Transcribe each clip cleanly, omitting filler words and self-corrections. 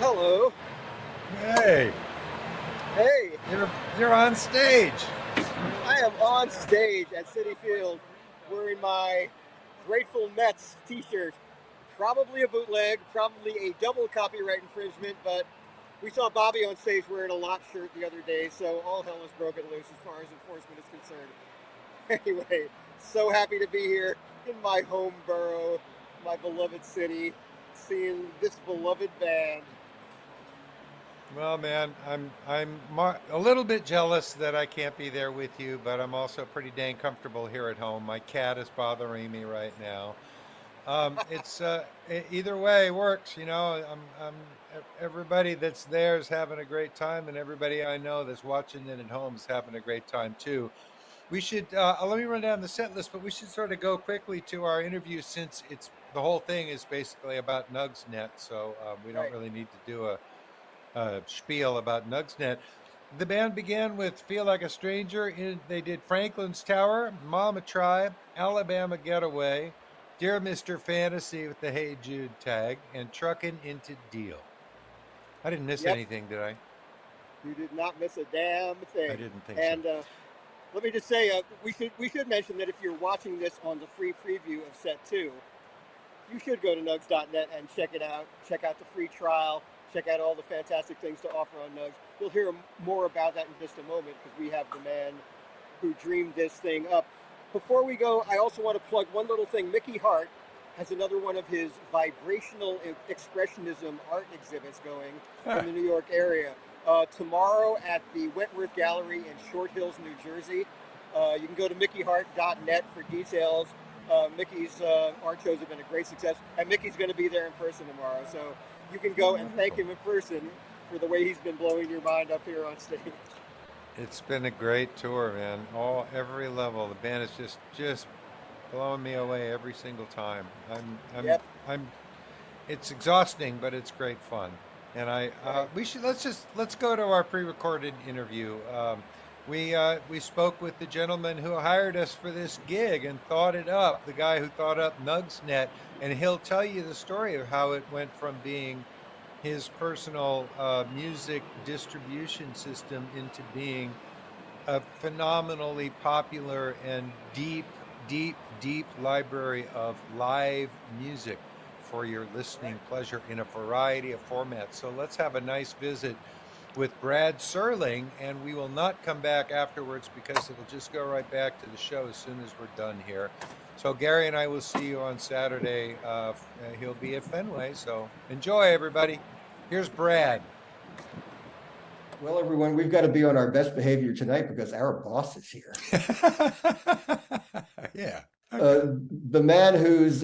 hello. Hey, Hey, you're on stage. I am on stage at Citi Field wearing my Grateful Mets t-shirt. Probably a bootleg, probably a double copyright infringement, but we saw Bobby on stage wearing a lot shirt the other day, so all hell is broken loose as far as enforcement is concerned. Anyway, so happy to be here in my home borough, my beloved city, seeing this beloved band. Well, man, a little bit jealous that I can't be there with you, but I'm also pretty dang comfortable here at home. My cat is bothering me right now. It's either way works, you know. Everybody that's there is having a great time, and everybody I know that's watching it at home is having a great time too. We should let me run down the set list, but we should sort of go quickly to our interview since it's the whole thing is basically about Nugsnet, so we don't Right. really need to do a spiel about Nugsnet. The band began with "Feel Like a Stranger." They did "Franklin's Tower," "Mama Tribe," "Alabama Getaway," "Dear Mr. Fantasy" with the "Hey Jude" tag, and "Truckin' into Deal." I didn't miss Yep, anything, did I? you did not miss a damn I thing. didn't think so. And let me just say, we should mention that if you're watching this on the free preview of Set Two, you should go to nugs.net and check it out. Check out the free trial. Check out all the fantastic things to offer on Nugs. You'll hear more about that in just a moment because we have the man who dreamed this thing up. Before we go, I also want to plug one little thing. Mickey Hart has another one of his vibrational expressionism art exhibits going in the New York area. Tomorrow at the Wentworth Gallery in Short Hills, New Jersey. You can go to mickeyhart.net for details. Mickey's art shows have been a great success, and Mickey's going to be there in person tomorrow. So you can go and thank Wonderful. him in person for the way he's been blowing your mind up here on stage. It's been a great tour, man. Every level. The band is just blowing me away every single time. Yep. I'm it's exhausting, but it's great fun. And Right. we should let's go to our pre-recorded interview. We spoke with the gentleman who hired us for this gig and thought it up, the guy who thought up Nugsnet, and he'll tell you the story of how it went from being his personal music distribution system into being a phenomenally popular and deep library of live music for your Right. listening pleasure in a variety of formats. So let's have a nice visit with Brad Serling, and we will not come back afterwards because it'll just go right back to the show as soon as we're done here. So Gary and I will see you on Saturday. He'll be at Fenway, so enjoy, everybody. Here's Brad. Well, everyone, we've got to be on our best behavior tonight because our boss is here. Yeah. The man who's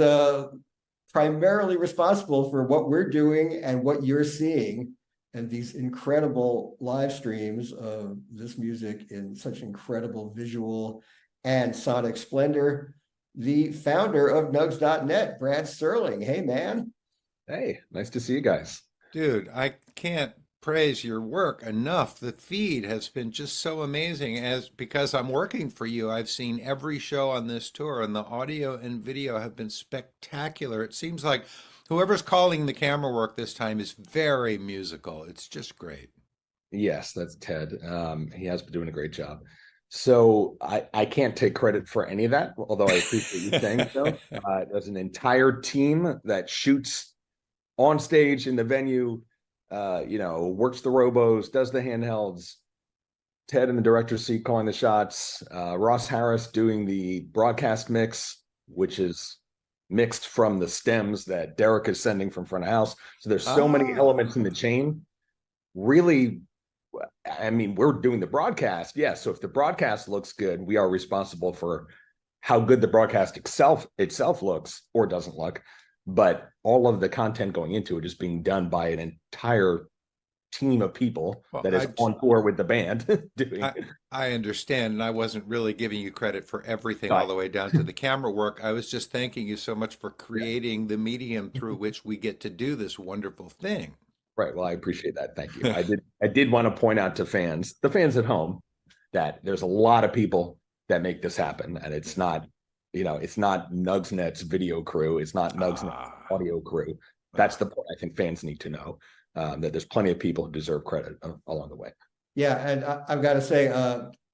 primarily responsible for what we're doing and what you're seeing, and these incredible live streams of this music in such incredible visual and sonic splendor, the founder of Nugs.net, Brad Serling. Hey, man. Hey, nice to see you guys. Dude, I can't praise your work enough. The feed has been just so amazing as because I'm working for you. I've seen every show on this tour and the audio and video have been spectacular. It seems like whoever's calling the camera work this time is very musical. It's just great. Yes, that's Ted. He has been doing a great job. So I can't take credit for any of that, although I appreciate you saying so. There's an entire team that shoots on stage in the venue, works the robos, does the handhelds. Ted in the director's seat calling the shots. Ross Harris doing the broadcast mix, which is mixed from the stems that Derek is sending from front of house. So there's so many elements in the chain. Really, I mean, we're doing the broadcast. Yeah. So if the broadcast looks good, we are responsible for how good the broadcast itself looks or doesn't look. But all of the content going into it is being done by an entire team of people Well, that is on tour with the band doing I, it. I understand, and I wasn't really giving you credit for everything all Right. the way down to the camera work. I was just thanking you so much for Yeah. creating the medium through which we get to do this wonderful thing. Right. Well, I appreciate that. Thank you. I did want to point out to the fans at home, that there's a lot of people that make this happen. And it's not Nugsnet's video crew. It's not Nugsnet's Ah, audio crew. That's the point I think fans need to know. that there's plenty of people who deserve credit along the way. Yeah, and I've got to say,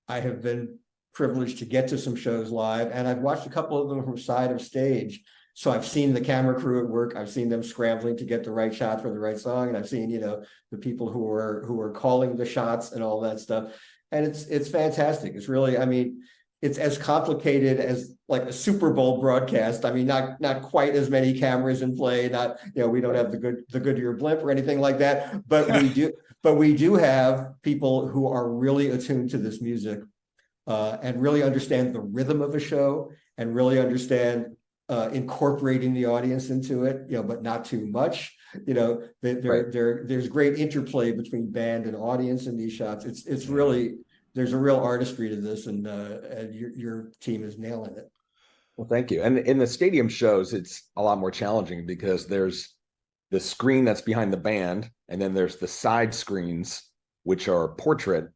I have been privileged to get to some shows live, and I've watched a couple of them from side of stage. So I've seen the camera crew at work. I've seen them scrambling to get the right shot for the right song, and I've seen, the people who are calling the shots and all that stuff. And it's fantastic. It's really, I mean, it's as complicated as like a Super Bowl broadcast. I mean, not quite as many cameras in play. Not, we don't have the Goodyear blimp or anything like that, but we do. But we do have people who are really attuned to this music and really understand the rhythm of a show and really understand incorporating the audience into it, but not too much. There's great interplay between band and audience in these shots. It's really, there's a real artistry to this, and your team is nailing it. Well, thank you. And in the stadium shows, it's a lot more challenging because there's the screen that's behind the band, and then there's the side screens, which are portrait.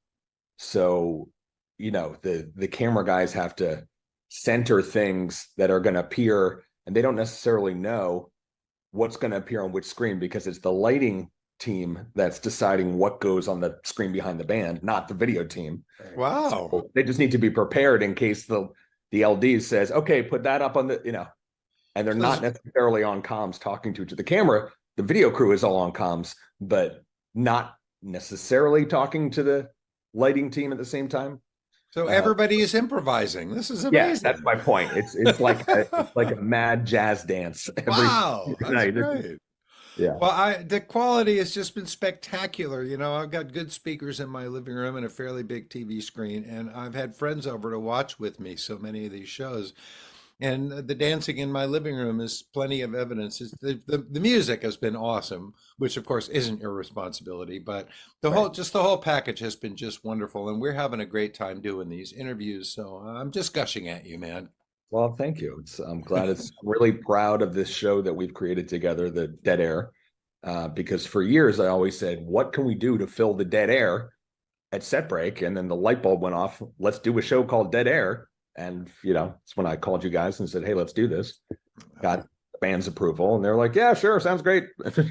So, the camera guys have to center things that are going to appear, and they don't necessarily know what's going to appear on which screen because it's the lighting team that's deciding what goes on the screen behind the band, not the video team. Wow. So they just need to be prepared in case the LD says, okay, put that up on the, and they're not necessarily on comms talking to the camera. The video crew is all on comms, but not necessarily talking to the lighting team at the same time. So everybody is improvising. This is amazing. Yeah, that's my point. It's like a mad jazz dance. Wow, that's night. great. Yeah. Well, the quality has just been spectacular. I've got good speakers in my living room and a fairly big TV screen, and I've had friends over to watch with me so many of these shows. And the dancing in my living room is plenty of evidence. The music has been awesome, which of course isn't your responsibility, but the whole package has been just wonderful. And we're having a great time doing these interviews. So I'm just gushing at you, man. Well, thank you. I'm glad. I'm really proud of this show that we've created together, the Dead Air, because for years I always said, what can we do to fill the dead air at set break? And then the light bulb went off. Let's do a show called Dead Air. And, it's when I called you guys and said, hey, let's do this. Got the band's approval. And they're like, yeah, sure. Sounds great.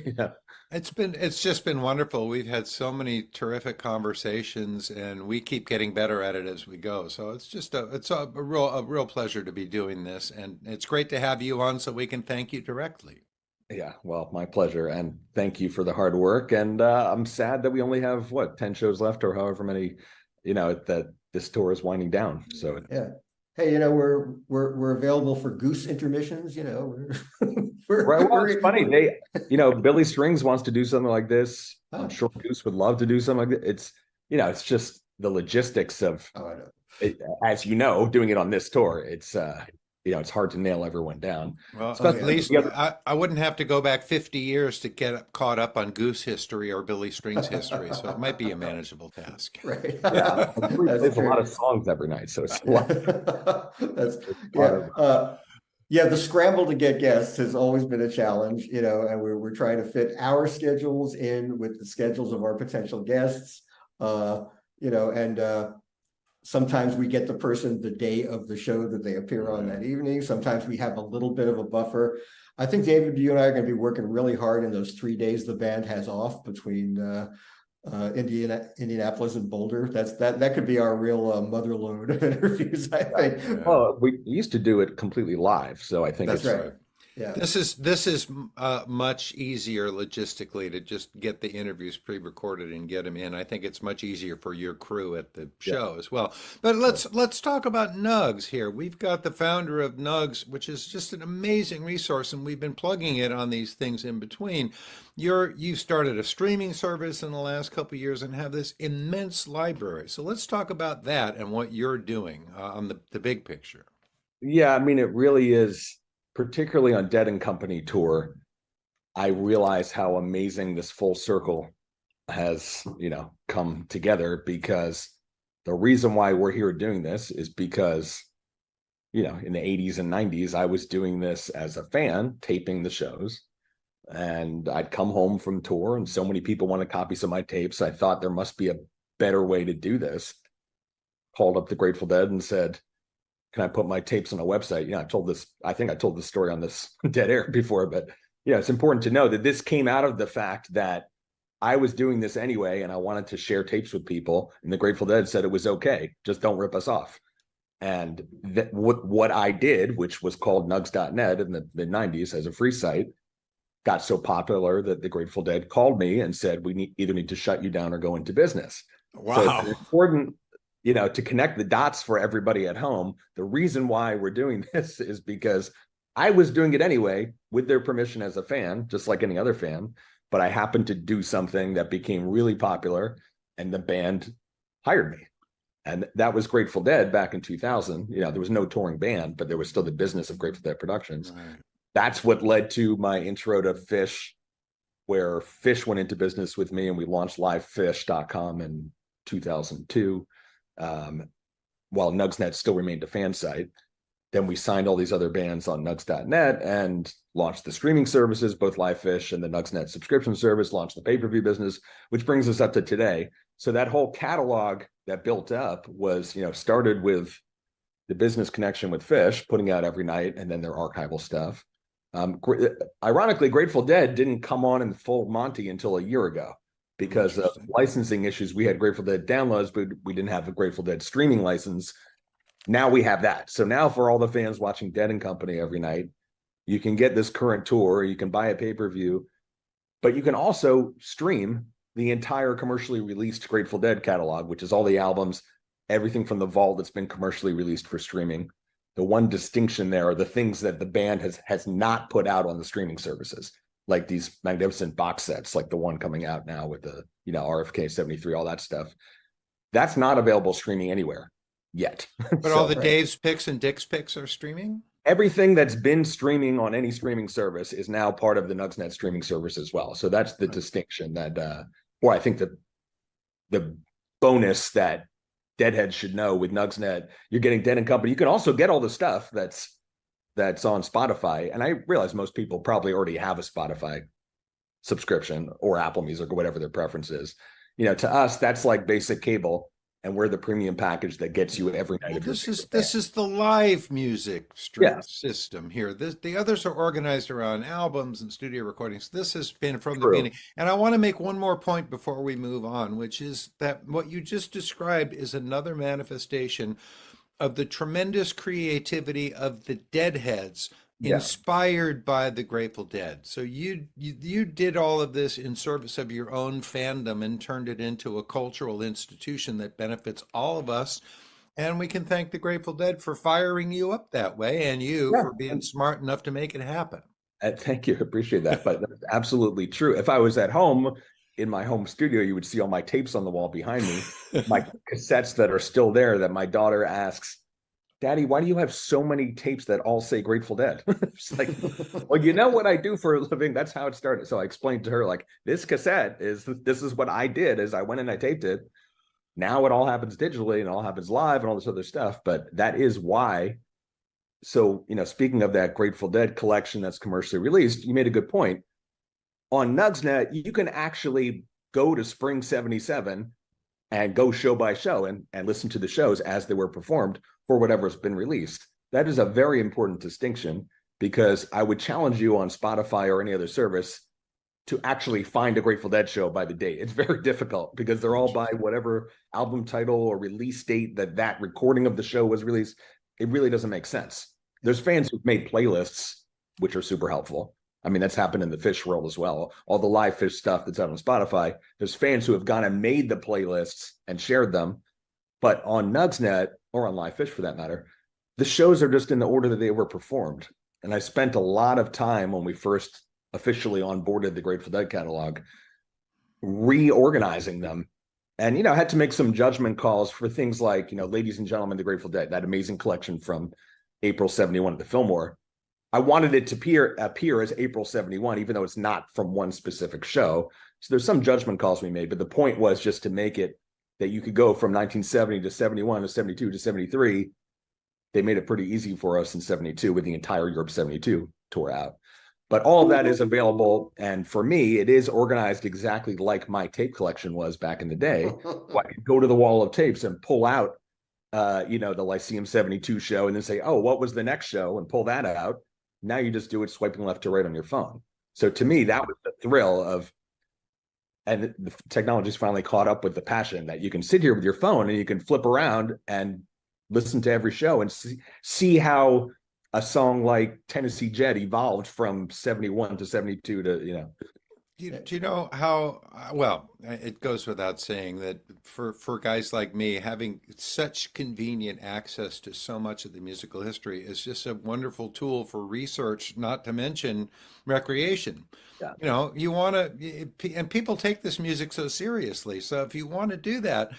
Yeah. It's just been wonderful. We've had so many terrific conversations, and we keep getting better at it as we go. So it's a real pleasure to be doing this, and it's great to have you on so we can thank you directly. Yeah, well, my pleasure, and thank you for the hard work. And I'm sad that we only have 10 shows left, or however many, that this tour is winding down. So yeah. Hey, we're available for Goose intermissions. Well, it's funny. Billy Strings wants to do something like this. Oh. I'm sure Goose would love to do something like that. It's just the logistics of, I know. as doing it on this tour. It's it's hard to nail everyone down. Well, at least I wouldn't have to go back 50 years to get caught up on Goose history or Billy Strings history, so it might be a manageable task. Right. Yeah, there's a lot of songs every night, so it's a lot. The scramble to get guests has always been a challenge, and we're trying to fit our schedules in with the schedules of our potential guests, and sometimes we get the person the day of the show that they appear on that evening. Sometimes we have a little bit of a buffer. I think, David, you and I are going to be working really hard in those 3 days the band has off between Indianapolis and Boulder. That could be our real mother load of interviews, I think. Yeah. Well, we used to do it completely live, so I think That's it's right. Yeah. This is much easier logistically to just get the interviews pre-recorded and get them in. I think it's much easier for your crew at the show as well. But let's talk about Nugs here. We've got the founder of Nugs, which is just an amazing resource, and we've been plugging it on these things in between. You've started a streaming service in the last couple of years and have this immense library. So let's talk about that and what you're doing on the big picture. Yeah, I mean, it really is. Particularly on Dead and Company tour, I realize how amazing this full circle has, come together, because the reason why we're here doing this is because, in the 80s and 90s, I was doing this as a fan, taping the shows, and I'd come home from tour and so many people wanted copies of my tapes. I thought there must be a better way to do this. Called up the Grateful Dead and said, can I put my tapes on a website? I think I told this story on this Dead Air before, but it's important to know that this came out of the fact that I was doing this anyway, and I wanted to share tapes with people. And the Grateful Dead said it was okay, just don't rip us off. And what I did, which was called nugs.net in the mid 90s as a free site, got so popular that the Grateful Dead called me and said, we either need to shut you down or go into business. Wow. So it's important, to connect the dots for everybody at home. The reason why we're doing this is because I was doing it anyway with their permission as a fan, just like any other fan. But I happened to do something that became really popular, and the band hired me. And that was Grateful Dead back in 2000. There was no touring band, but there was still the business of Grateful Dead Productions. Right. That's what led to my intro to Phish, where Phish went into business with me, and we launched livefish.com in 2002, while Nugsnet still remained a fan site. Then we signed all these other bands on nugs.net and launched the streaming services, both LiveFish and the Nugsnet subscription service, launched the pay-per-view business, which brings us up to today. So that whole catalog that built up was, started with the business connection with Phish, putting out every night, and then their archival stuff. Ironically, Grateful Dead didn't come on in full Monty until a year ago because of licensing issues. We had Grateful Dead downloads, but we didn't have a Grateful Dead streaming license. Now we have that. So now for all the fans watching Dead and Company every night, you can get this current tour, you can buy a pay-per-view, but you can also stream the entire commercially released Grateful Dead catalog, which is all the albums, everything from the vault that's been commercially released for streaming. The one distinction there are the things that the band has not put out on the streaming services, like these magnificent box sets, like the one coming out now with the, RFK 73, all that stuff. That's not available streaming anywhere yet. But all the Dave's picks and Dick's picks are streaming? Everything that's been streaming on any streaming service is now part of the Nugsnet streaming service as well. So that's the distinction that, or I think the bonus that Deadheads should know with Nugsnet. You're getting Dead and Company. You can also get all the stuff that's on Spotify. And I realize most people probably already have a Spotify subscription or Apple Music or whatever their preference is. To us, that's like basic cable. And we're the premium package that gets you every night. Well, this is the live music system here. The others are organized around albums and studio recordings. This has been from the beginning. And I want to make one more point before we move on, which is that what you just described is another manifestation of the tremendous creativity of the Deadheads, inspired by the Grateful Dead. So you did all of this in service of your own fandom and turned it into a cultural institution that benefits all of us. And we can thank the Grateful Dead for firing you up that way, and you for being smart enough to make it happen. Thank you. Appreciate that. But that's absolutely true. If I was at home in my home studio, you would see all my tapes on the wall behind me, my cassettes that are still there that my daughter asks, Daddy, why do you have so many tapes that all say Grateful Dead? It's like, well, you know what I do for a living? That's how it started. So I explained to her, like, this cassette this is what I did is I went and I taped it. Now it all happens digitally and it all happens live and all this other stuff. But that is why. So, speaking of that Grateful Dead collection that's commercially released, you made a good point. On Nugsnet, you can actually go to Spring 77 and go show by show and listen to the shows as they were performed for whatever's been released. That is a very important distinction, because I would challenge you on Spotify or any other service to actually find a Grateful Dead show by the date. It's very difficult because they're all by whatever album title or release date that recording of the show was released. It really doesn't make sense. There's fans who've made playlists, which are super helpful. I mean, that's happened in the Phish world as well. All the live Phish stuff that's out on Spotify, there's fans who have gone and made the playlists and shared them. But on Nugsnet, or on Live Phish for that matter, the shows are just in the order that they were performed. And I spent a lot of time when we first officially onboarded the Grateful Dead catalog, reorganizing them. And, I had to make some judgment calls for things like, Ladies and Gentlemen, the Grateful Dead, that amazing collection from April 71 at the Fillmore. I wanted it to appear as April 71, even though it's not from one specific show. So there's some judgment calls we made, but the point was just to make it that you could go from 1970 to 71 to 72 to 73. They made it pretty easy for us in 72 with the entire Europe 72 tour out. But all of that is available. And for me, it is organized exactly like my tape collection was back in the day. So I could go to the wall of tapes and pull out, the Lyceum 72 show and then say, oh, what was the next show? And pull that out. Now you just do it swiping left to right on your phone. So to me, that was the thrill of, and the technology's finally caught up with the passion that you can sit here with your phone and you can flip around and listen to every show and see how a song like Tennessee Jet evolved from 71 to 72 to, Do you know how, well, it goes without saying that for guys like me, having such convenient access to so much of the musical history is just a wonderful tool for research, not to mention recreation. yeah, You know, you want to, and people take this music so seriously. So if you want to do that,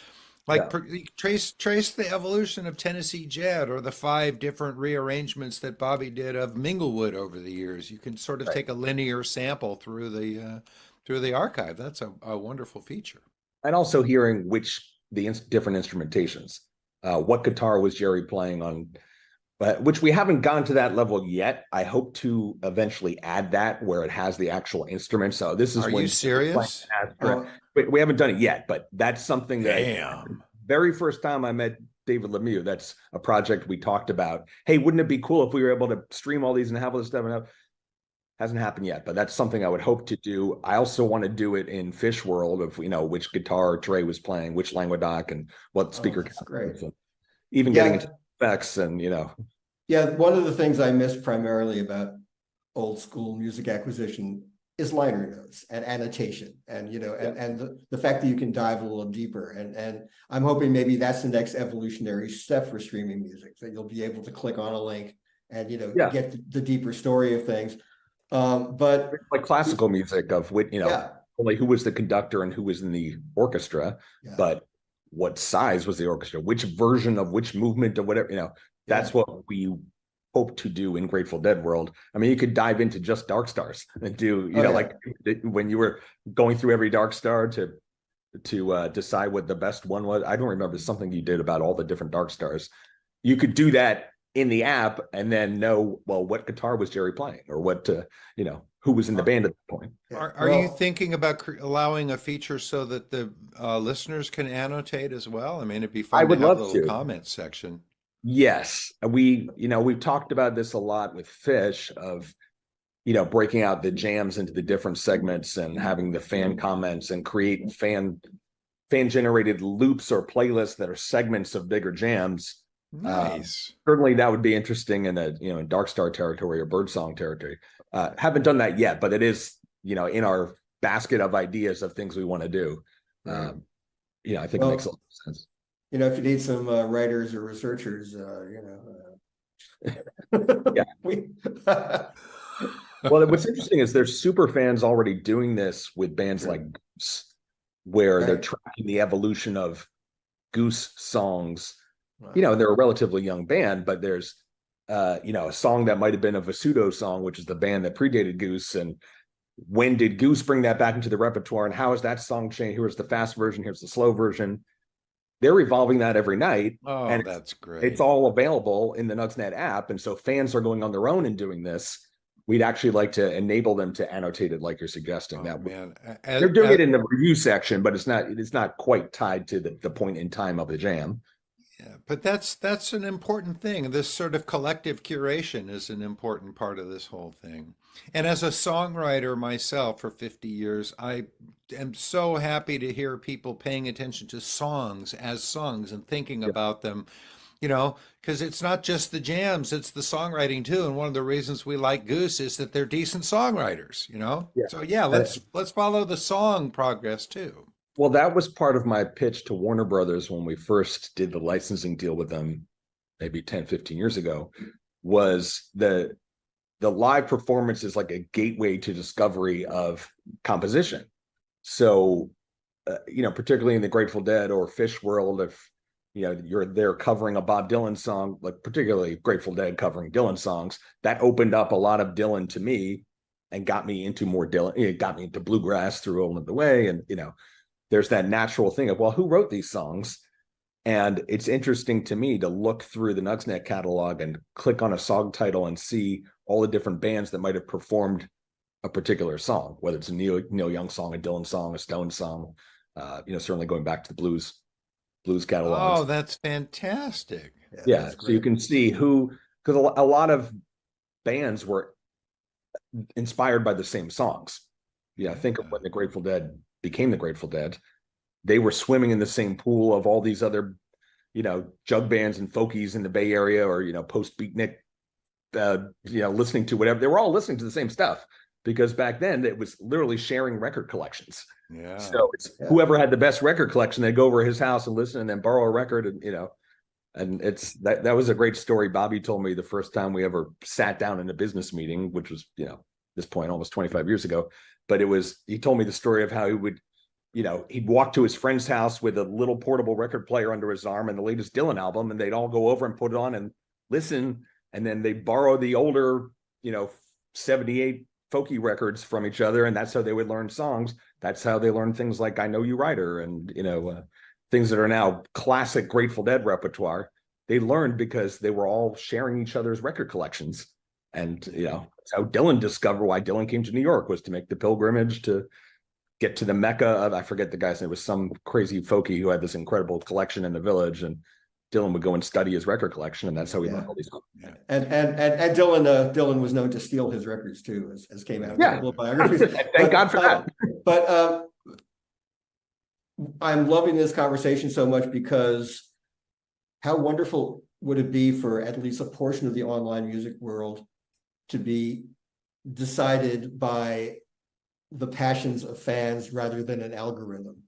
like yeah, trace the evolution of Tennessee Jet or the five different rearrangements that Bobby did of Minglewood over the years. You can sort of right. take a linear sample through the archive. That's a wonderful feature. And also hearing different instrumentations. What guitar was Jerry playing on? But which we haven't gone to that level yet. I hope to eventually add that where it has the actual instrument. So this is Are when you serious? we haven't done it yet, but that's something that Damn. very first time I met David Lemieux, that's a project we talked about. Hey, wouldn't it be cool if we were able to stream all these and have all this stuff? And hasn't happened yet, but that's something I would hope to do. I also want to do it in Fish World of, which guitar Trey was playing, which Languedoc, and what speaker. That's great. So even getting into effects and, Yeah, one of the things I miss primarily about old school music acquisition is liner notes and annotation, and and the fact that you can dive a little deeper, and I'm hoping maybe that's the next evolutionary step for streaming music, that you'll be able to click on a link and get the deeper story of things. But like classical music of which, yeah, only who was the conductor and who was in the orchestra, yeah, but what size was the orchestra, which version of which movement of whatever, that's what we hope to do in Grateful Dead world. I mean, you could dive into just Dark Stars and do, like when you were going through every Dark Star to decide what the best one was. I don't remember, something you did about all the different Dark Stars. You could do that in the app and then know, well, what guitar was Jerry playing, or what, who was in the band at that point. Are you thinking about allowing a feature so that the listeners can annotate as well? I mean, it'd be fun I would to have love a little to. comment section. Yes, we've talked about this a lot with Fish of, breaking out the jams into the different segments and having the fan comments and create fan generated loops or playlists that are segments of bigger jams. Nice. Certainly that would be interesting in in Dark Star territory or Birdsong territory. Haven't done that yet, but it is, in our basket of ideas of things we want to do. Right. I think it makes a lot of sense. If you need some writers or researchers, yeah. Well, what's interesting is there's super fans already doing this with bands like Goose, where they're tracking the evolution of Goose songs. Wow. They're a relatively young band, but there's a song that might have been a Vasudo song, which is the band that predated Goose, and when did Goose bring that back into the repertoire, and how is that song changed? Here's the fast version, here's the slow version. They're evolving that every night. Oh, and that's great. It's all available in the Nugsnet app, and so fans are going on their own and doing this. We'd actually like to enable them to annotate it like you're suggesting. They're doing it in the review section, but it's not quite tied to the point in time of the jam. Yeah, but that's an important thing. This sort of collective curation is an important part of this whole thing. And as a songwriter myself for 50 years, I am so happy to hear people paying attention to songs as songs and thinking about them, because it's not just the jams, it's the songwriting too. And one of the reasons we like Goose is that they're decent songwriters, Yeah. So yeah, let's follow the song progress too. Well, that was part of my pitch to Warner Brothers when we first did the licensing deal with them, maybe 10, 15 years ago, was the live performance is like a gateway to discovery of composition. So, particularly in the Grateful Dead or Fish world, if, you're there covering a Bob Dylan song, like particularly Grateful Dead covering Dylan songs, that opened up a lot of Dylan to me and got me into more Dylan. It got me into bluegrass through All of the Way. And, there's that natural thing of, well, who wrote these songs? And it's interesting to me to look through the Nugsnet catalog and click on a song title and see all the different bands that might have performed a particular song, whether it's a Neil Young song, a Dylan song, a Stone song, certainly going back to the blues catalogs. Oh, that's fantastic. Yeah. So you can see because a lot of bands were inspired by the same songs. Think of when the Grateful Dead became the Grateful Dead, they were swimming in the same pool of all these other, jug bands and folkies in the Bay Area, or, post beatnik, listening to whatever. They were all listening to the same stuff, because back then it was literally sharing record collections. Yeah. So it's whoever had the best record collection, they'd go over his house and listen, and then borrow a record, and it's that was a great story Bobby told me the first time we ever sat down in a business meeting, which was, this point almost 25 years ago. But he told me the story of how he would, he'd walk to his friend's house with a little portable record player under his arm and the latest Dylan album, and they'd all go over and put it on and listen. And then they borrow the older, 78 folky records from each other. And that's how they would learn songs. That's how they learn things like I Know You Rider, and, things that are now classic Grateful Dead repertoire. They learned because they were all sharing each other's record collections. And, that's how Dylan discovered why Dylan came to New York, was to make the pilgrimage to get to the Mecca of, I forget the guy's name, it was some crazy folkie who had this incredible collection in the Village, and Dylan would go and study his record collection, and that's how he learned all these songs. Yeah. And Dylan was known to steal his records too, as came out in a couple of biographies. Thank God for that. But I'm loving this conversation so much, because how wonderful would it be for at least a portion of the online music world to be decided by the passions of fans rather than an algorithm,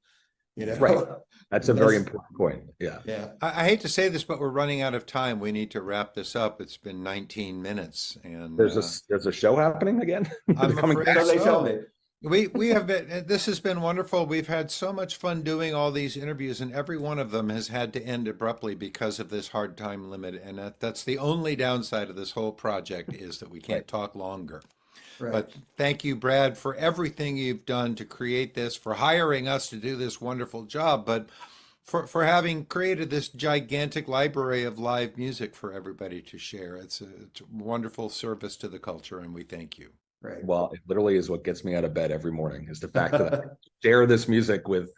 Right. That's a very important point. Yeah. I hate to say this, but we're running out of time. We need to wrap this up. It's been 19 minutes, and there's a show happening again. I'm afraid So they tell so. me. We have been, this has been wonderful. We've had so much fun doing all these interviews, and every one of them has had to end abruptly because of this hard time limit. And that's the only downside of this whole project, is that we can't talk longer. Right. But thank you, Brad, for everything you've done to create this, for hiring us to do this wonderful job, but for having created this gigantic library of live music for everybody to share. It's a wonderful service to the culture, and we thank you. Right. Well, it literally is what gets me out of bed every morning, is the fact that I share this music with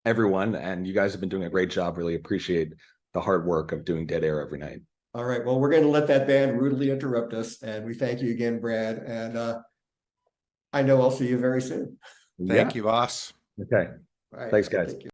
everyone, and you guys have been doing a great job. Really appreciate the hard work of doing Dead Air every night. All right. Well, we're going to let that band rudely interrupt us, and we thank you again, Brad. And I know I'll see you very soon. Thank you, boss. Okay. All right. Thanks, guys. Thank you.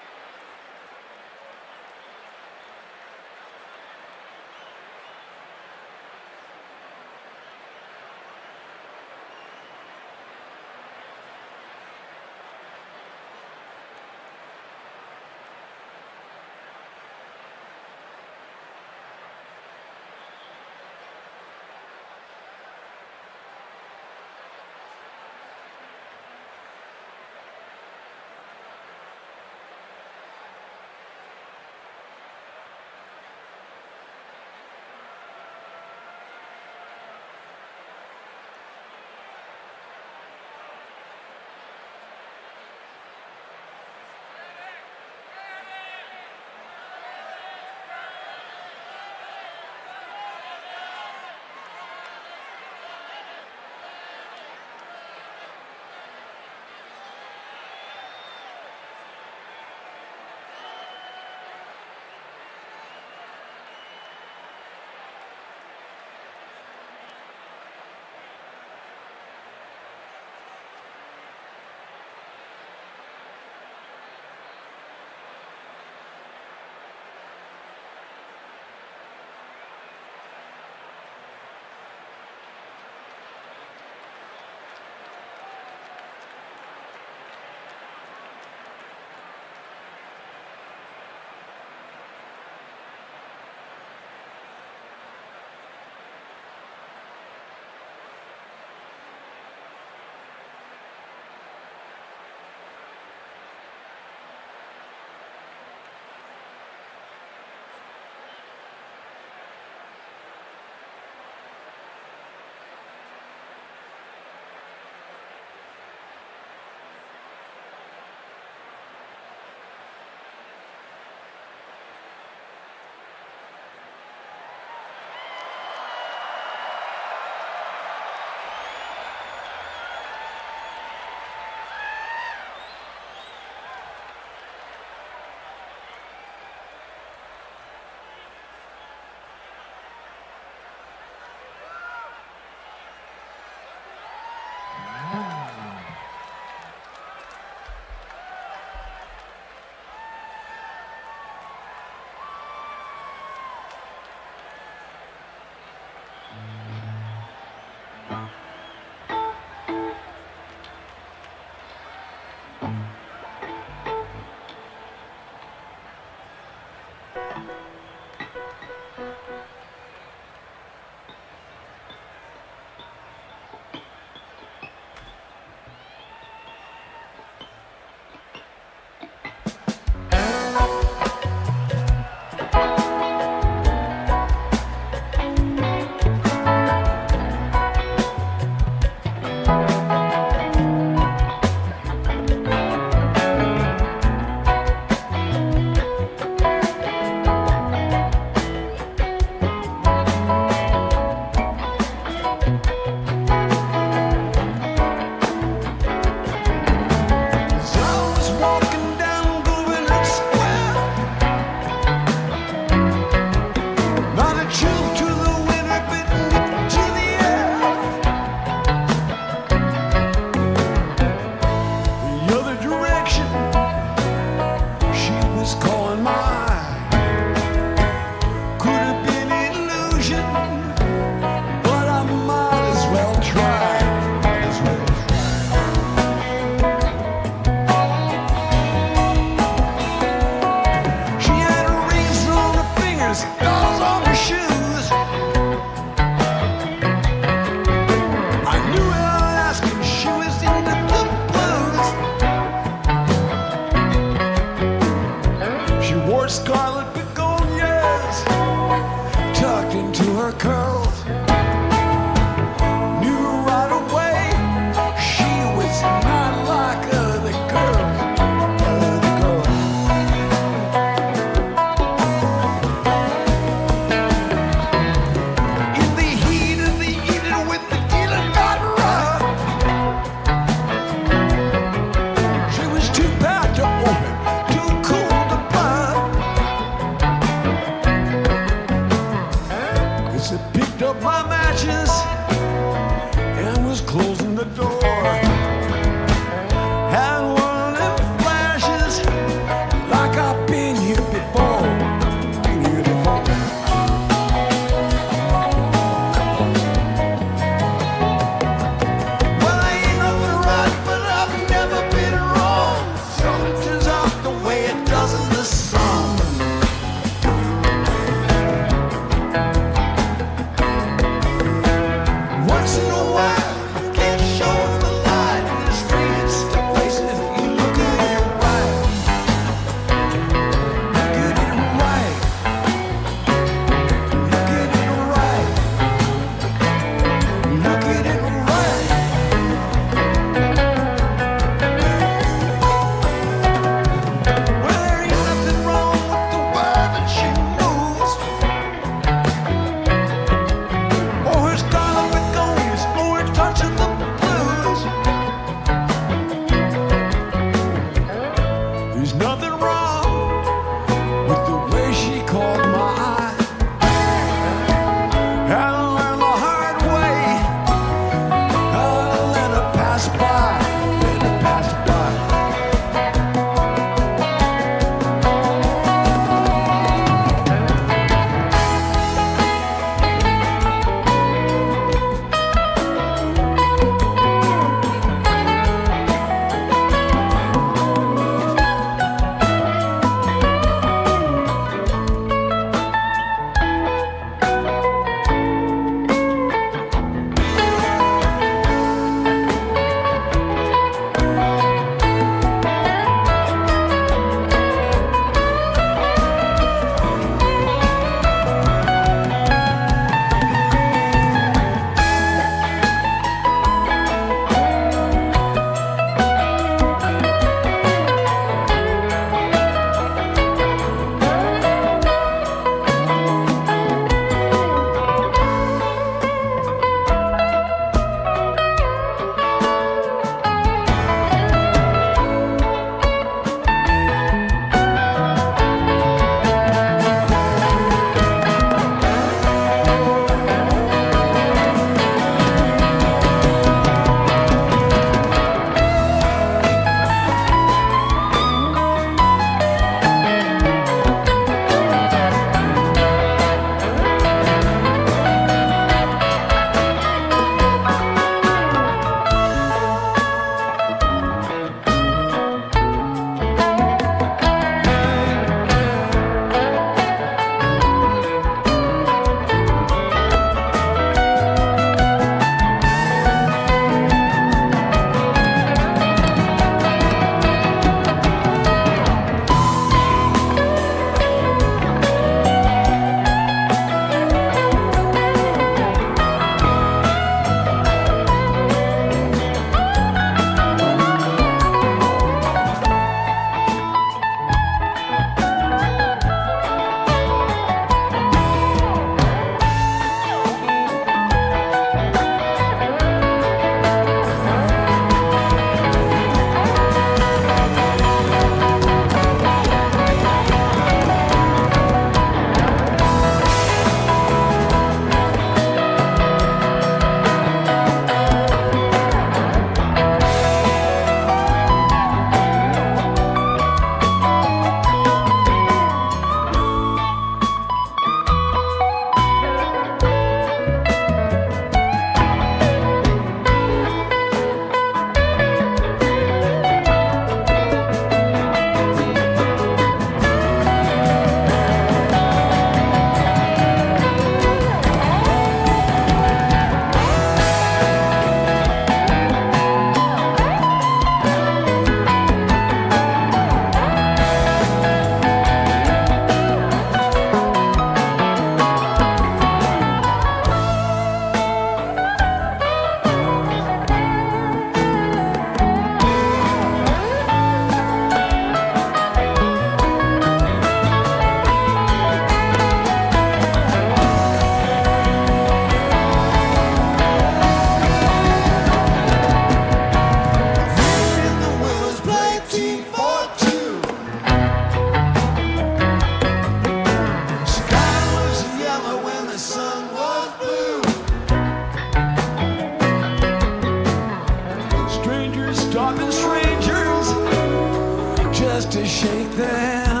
just to shake their hand.